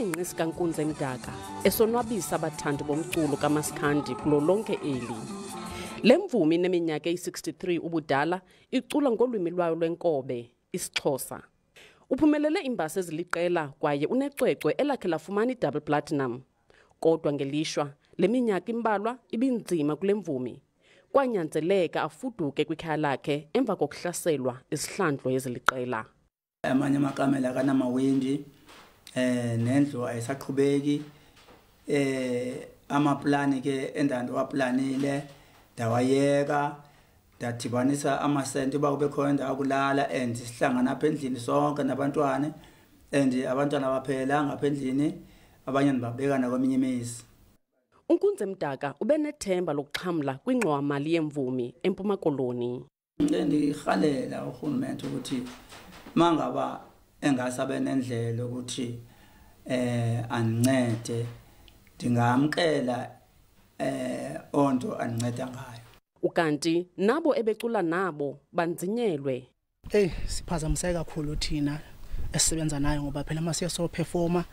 Isingqi sikaNkunzemdaka esonwabisa abathandi bomculo kamaskandi kulo lonke eli. Le mvumi neminyaka eyi-63 ubudala icula ngolwimi lwayo lwenkobe, isiXhosa. Uphumelele iimbasa eziliqela kwaye unecwecwe elakhe lafumana i-double platinum. Kodwa ngelishwa, le minyaka imbalwa ibinzima kule mvumi. Kwanyanzeleka afuduke kwikhaya lakhe emva kokuhlaselwa izihlandlo eziliqela. Amanye amakamela kanamawindi, nendlu ayisaqhubeki, amaplani ke endandiwaplanile ndawayeka, ndadibanisa amasenti uba kube khona indawo yokulala and sihlangana apha endlini sonke nabantwana, and abantwana baphelanga apha endlini, abanye ndibabeka nakweminye imizi. uNkunzemdaka ube nethemba lokuxhamla kwingxowa-mali yemvumi eMpuma Koloni. Ndiyirhalela urhulumente ukuthi mangaba engasabe nendlela ukuthi andincede, ndingamkela onto andinceda ngayo. Ukanti nabo ebecula nabo banzinyelwe. Siphazamiseke kakhulu thina esisebenza nayo ngoba phela masiya so performer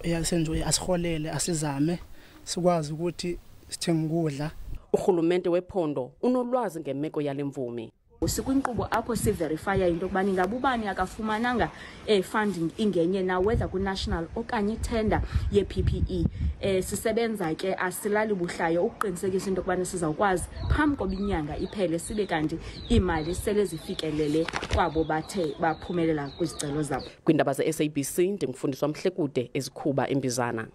yasenjoy asirholele asizame sikwazi ukuthi sithenga ukudla. Urhulumente wephondo unolwazi ngemeko yale mvumi. Sikwinkqubo apho siverifya into yokubana ingaba ubani akafumananga funding ingenye na whether ku-national okanye tender ye-PPE. Sisebenza ke asilali buhlayo ukuqinisekisa into yokubana sizawukwazi phambi koba inyanga iphele sibe kanti iimali sele zifikelele kwabo bathe baphumelela kwizicelo zabo. Kwiindaba ze-SABC ndingufundiswa Mhlekude ezikhuba embizana.